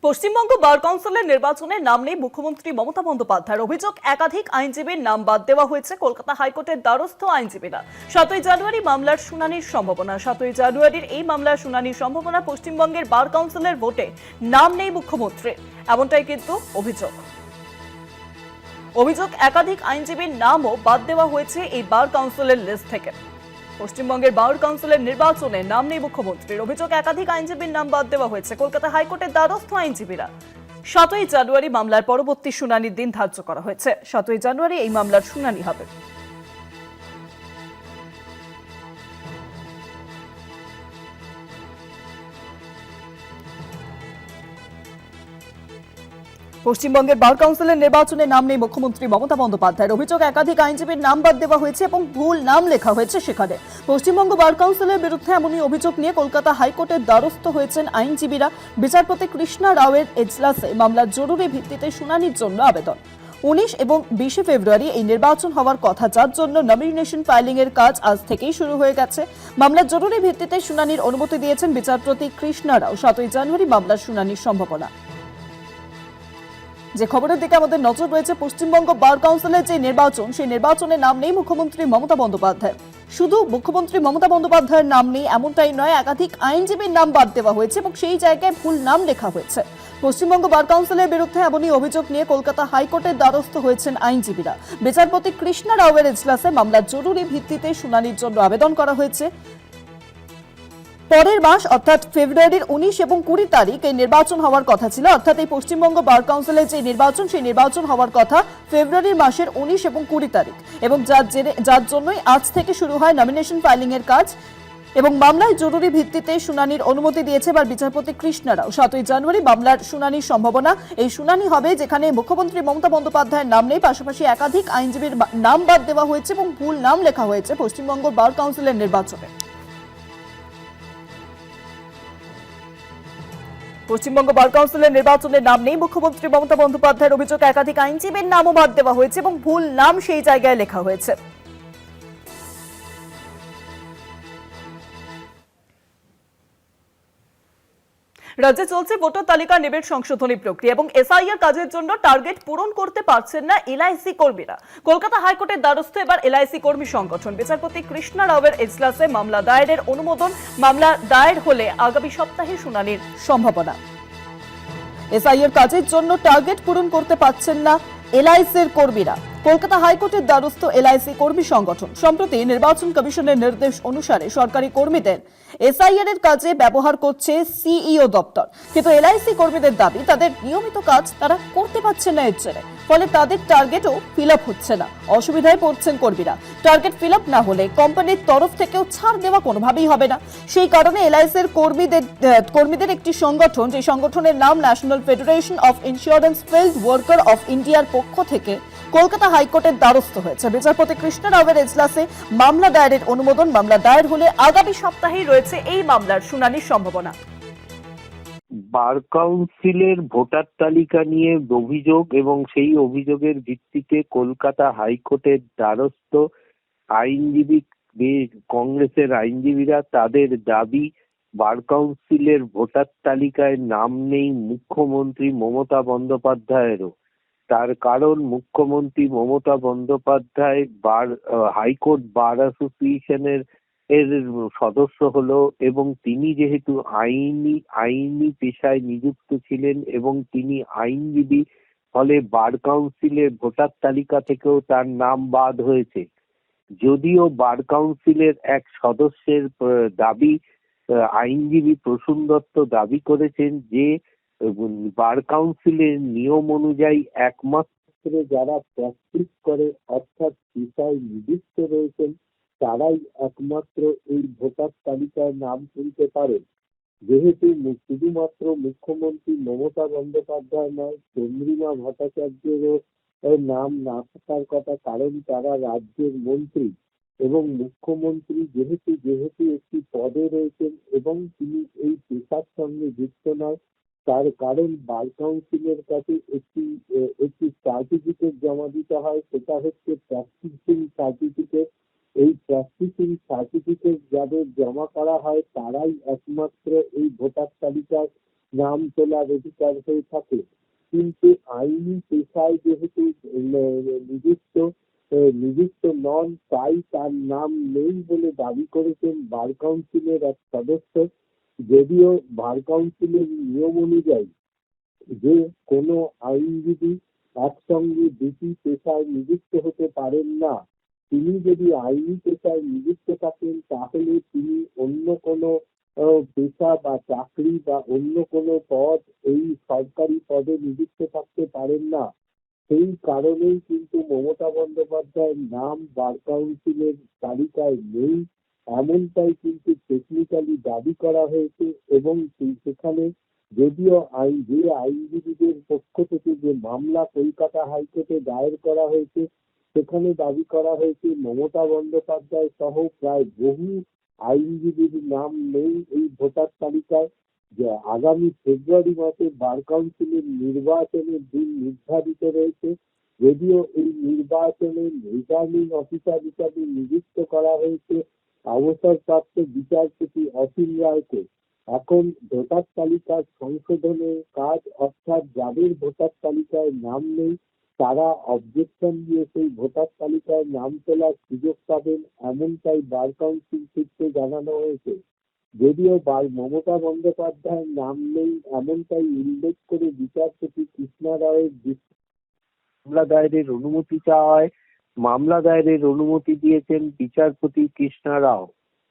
পশ্চিমবঙ্গ বার কাউন্সিলের নির্বাচনে নাম নেই মুখ্যমন্ত্রী মমতা বন্দ্যোপাধ্যায়ের। অভিযোগ, একাধিক আইনজীবীর নাম বাদ দেওয়া হয়েছে। কলকাতা হাইকোর্টের দ্বারস্থ আইনজীবীরা। 7ই জানুয়ারি মামলার শুনানির সম্ভাবনা। 7ই জানুয়ারির এই মামলার শুনানির সম্ভাবনা। পশ্চিমবঙ্গের বার কাউন্সিলের ভোটে নাম নেই মুখ্যমন্ত্রী, এমনটাই কিন্তু অভিযোগ একাধিক আইনজীবীর নামও বাদ দেওয়া হয়েছে এই বার কাউন্সিলের লিস্ট থেকে। পশ্চিমবঙ্গের বার কাউন্সিলের নির্বাচনে নাম নেই মুখ্যমন্ত্রীর। অভিযোগ, একাধিক আইনজীবীর নাম বাদ দেওয়া হয়েছে। কলকাতা হাইকোর্টের দ্বারস্থ আইনজীবীরা। 7ই জানুয়ারি মামলার পরবর্তী শুনানির দিন ধার্য করা হয়েছে। 7ই জানুয়ারি এই মামলার শুনানি হবে। পশ্চিমবঙ্গের বার কাউন্সিলের নির্বাচনে নাম নেই মুখ্যমন্ত্রী মমতা বন্দ্যোপাধ্যায়ের। অভিযোগ, একাধিক আইনজীবীর নাম বাদ দেওয়া হয়েছে এবং ভুল নাম লেখা হয়েছে সেখানে। পশ্চিমবঙ্গ বার কাউন্সিলের বিরুদ্ধে এমনই অভিযোগ নিয়ে কলকাতা হাইকোর্টের দ্বারস্থ হয়েছেন আইনজীবীরা। বিচারপতি কৃষ্ণা রাওয়ের এজলাসে মামলার জরুরি ভিত্তিতে শুনানির জন্য আবেদন। 19 এবং 20 ফেব্রুয়ারি এই নির্বাচন হওয়ার কথা, যার জন্য নমিনেশন ফাইলিং এর কাজ আজ থেকেই শুরু হয়ে গেছে। মামলার জরুরি ভিত্তিতে শুনানির অনুমতি দিয়েছেন বিচারপতি কৃষ্ণা রাও। 7ই জানুয়ারি মামলার শুনানির সম্ভাবনা। যে খবরের দিকে আমাদের নজর রয়েছে, পশ্চিমবঙ্গ বার কাউন্সিলের যে নির্বাচন, সেই নির্বাচনে নাম নেই মুখ্যমন্ত্রী মমতা বন্দ্যোপাধ্যায়। শুধু মুখ্যমন্ত্রী মমতা বন্দ্যোপাধ্যায়ের নাম নেই এমনটাই নয়, একাধিক আইনজীবীর নাম বাদ দেওয়া হয়েছে এবং সেই জায়গায় ভুল নাম লেখা হয়েছে। পশ্চিমবঙ্গ বার কাউন্সিলের বিরুদ্ধে এমনই অভিযোগ নিয়ে কলকাতা হাইকোর্টের দ্বারস্থ হয়েছেন আইনজীবীরা। বিচারপতি কৃষ্ণা রাওয়ের এজলাসে মামলার জরুরি ভিত্তিতে শুনানির জন্য আবেদন করা হয়েছে। পরের মাস অর্থাৎ ফেব্রুয়ারির 19 এবং 20 তারিখ এই নির্বাচন হওয়ার কথা ছিল। অর্থাৎ এই পশ্চিমবঙ্গ বার কাউন্সিলের যে নির্বাচন, সেই নির্বাচন হওয়ার কথা ফেব্রুয়ারির মাসের 19 এবং 20 তারিখ, এবং যার জন্যই আজ থেকে শুরু হয় নমিনেশন ফাইলিং এর কাজ এবং মামলায় জরুরি ভিত্তিতে শুনানির অনুমতি দিয়েছে এবার বিচারপতি কৃষ্ণা রাও। 7ই জানুয়ারি মামলার শুনানির সম্ভাবনা। এই শুনানি হবে যেখানে মুখ্যমন্ত্রী মমতা বন্দ্যোপাধ্যায়ের নাম নেই, পাশাপাশি একাধিক আইনজীবীর নাম বাদ দেওয়া হয়েছে এবং ভুল নাম লেখা হয়েছে পশ্চিমবঙ্গ বার কাউন্সিলের নির্বাচনে। পশ্চিমবঙ্গ বার কাউন্সিলের নির্বাচনের নাম নেই মুখ্যমন্ত্রী মমতা বন্দ্যোপাধ্যায়ের। অভিযোগ, একাধিক আইনজীবীর নামও বাদ দেওয়া হয়েছে এবং ভুল নাম সেই জায়গায় লেখা হয়েছে। রাজ্যে চলছে ভোটার তালিকা নিবিড় সংশোধনী প্রক্রিয়া এবং এসআইআর কাজের জন্য টার্গেট পূরণ করতে পারছেন না এলআইসি কর্মীরা। কলকাতা হাইকোর্টের দ্বারস্থ এবার এলআইসি কর্মী সংগঠন। বিচারপতি কৃষ্ণা রাওয়ের এজলাসে মামলা দায়েরের অনুমোদন। মামলা দায়ের হলে আগামী সপ্তাহে শুনানির সম্ভাবনা। এসআইআর কাজের জন্য টার্গেট পূরণ করতে পারছেন না এলআইসির কর্মীরা। কলকাতা হাইকোর্টের দ্বারস্থ এলআইসি কর্মী সংগঠন। সম্প্রতি নির্বাচন কমিশনের নির্দেশ অনুসারে সরকারি কর্মীদের এসআইআর এর কাজে ব্যবহার করছে সিইও দপ্তর, কিন্তু এলআইসি কর্মীদের দাবি তাদের নিয়মিত কাজ তারা করতে পারছেন না এর জেরে, ফলে তাদের টার্গেটও ফিল আপ হচ্ছে না। অসুবিধায় পড়ছেন কর্মীরা। টার্গেট ফিল আপ না হলে কোম্পানির তরফ থেকেও ছাড় দেওয়া কোনোভাবেই হবে না। সেই কারণে এলআইসির কর্মীদের একটি সংগঠন, যে সংগঠনের নাম national federation of insurance field worker of ইন্ডিয়ার পক্ষ থেকে কলকাতা হাইকোর্টের দ্বারস্থ হয়েছে। বিচারপতি কৃষ্ণা রাওয়ের এজলাসে মামলা দায়েরের অনুমোদন। মামলা দায়ের হলে আগামী সপ্তাহেই রয়েছে এই মামলার শুনানির সম্ভাবনা। বার কাউন্সিলের ভোটার তালিকা নিয়ে অভিযোগ এবং সেই অভিযোগের ভিত্তিতে কলকাতা হাইকোর্টের দ্বারস্থ আইনজীবী, কংগ্রেসের আইনজীবীরা। তাদের দাবি, বার কাউন্সিলের ভোটার তালিকায় নাম নেই মুখ্যমন্ত্রী মমতা বন্দ্যোপাধ্যায়েরও। তার কারণ, মুখ্যমন্ত্রী মমতা বন্দ্যোপাধ্যায় হাইকোর্ট বার অ্যাসোসিয়েশনের সদস্য হলো এবং তিনি যেহেতু আইনি পেশায় নিযুক্ত ছিলেন এবং তিনি আইনজীবী, ফলে বার কাউন্সিলের ভোটার তালিকা থেকেও তার নাম বাদ হয়েছে। যদিও বার কাউন্সিলের এক সদস্যের দাবি, আইনজীবী প্রসূন দত্ত দাবি করেছেন যে বার কাউন্সিলের নিয়ম অনুযায়ী একমাত্র যারা প্র্যাকটিস করে, অর্থাৎ পেশায় নিযুক্ত রয়েছেন, তারাই একমাত্র এই ভোটার তালিকায় নাম তুলতে পারে। যেহেতু শুধুমাত্র মুখ্যমন্ত্রী মমতা বন্দ্যোপাধ্যায় নয়, চন্দ্রিমা ভট্টাচার্যেরও নাম না থাকার কথা, কারণ তারা রাজ্যের মন্ত্রী এবং মুখ্যমন্ত্রী যেহেতু একটি পদে রয়েছেন এবং তিনি এই পেশার সঙ্গে যুক্ত নয়, তার কারণ বার কাউন্সিলের কাছে একটি সার্টিফিকেট জমা দিতে হয়, সেটা হচ্ছে প্র্যাকটিসিং সার্টিফিকেট। এই প্র্যাকটিসিং সার্টিফিকেট যাদের জমা করা হয় তারাই একমাত্র এই ভোটার তালিকায় নাম তোলার অধিকার হয়ে থাকে। কিন্তু আইনি পেশায় যেহেতু নিযুক্ত নন, তাই তার নাম নেই বলে দাবি করেছেন বার কাউন্সিলের এক সদস্য। যদিও বার কাউন্সিলের নিয়ম অনুযায়ী যে কোনো আইনজীবী একসঙ্গে দুটি পেশায় নিযুক্ত হতে পারেন না। তিনি যদি আইনি পেশায় নিযুক্ত থাকেন তাহলে তিনি অন্য কোনো পেশা বা চাকরি বা অন্য কোনো পদ, এই সরকারি পদে নিযুক্ত থাকতে পারেন না। সেই কারণেই কিন্তু মমতা বন্দ্যোপাধ্যায়ের নাম বার কাউন্সিলের তালিকায় নেই, এমনটাই কিন্তু টেকনিক্যালি দাবি করা হয়েছে। এবং সেখানে যদিও যে আইনজীবীদের পক্ষ থেকে যে মামলা কলকাতা হাইকোর্টে দায়ের করা হয়েছে, সেখানে দাবি করা হয়েছে মমতা বন্দ্যোপাধ্যায় সহ প্রায় বহু আইনজীবীর নাম নেই এই ভোটার তালিকায়। যে আগামী ফেব্রুয়ারি মাসে বার কাউন্সিলের নির্বাচনের দিন নির্ধারিত রয়েছে। যদিও এই নির্বাচনে রিটার্নিং অফিসার হিসাবে নিযুক্ত করা হয়েছে অবসরপ্রাপ্ত বিচারপতি অসীম রায়কে। এখন ভোটার তালিকার সংশোধনের কাজ, অর্থাৎ যাদের ভোটার তালিকায় নাম নেই তারা অবজেকশন দিয়ে সেই ভোটার তালিকায় নাম তোলার সুযোগ পাবেন, এমনটাই বার কাউন্সিল সূত্রে জানানো হয়েছে। যদিও মমতা বন্দ্যোপাধ্যায়ের নাম নেই এমনটাই উল্লেখ করে বিচারপতি কৃষ্ণা রায়ের মামলা দায়েরের অনুমতি চাওয়ায় মামলা দায়েরের অনুমতি দিয়েছেন বিচারপতি কৃষ্ণা রাও।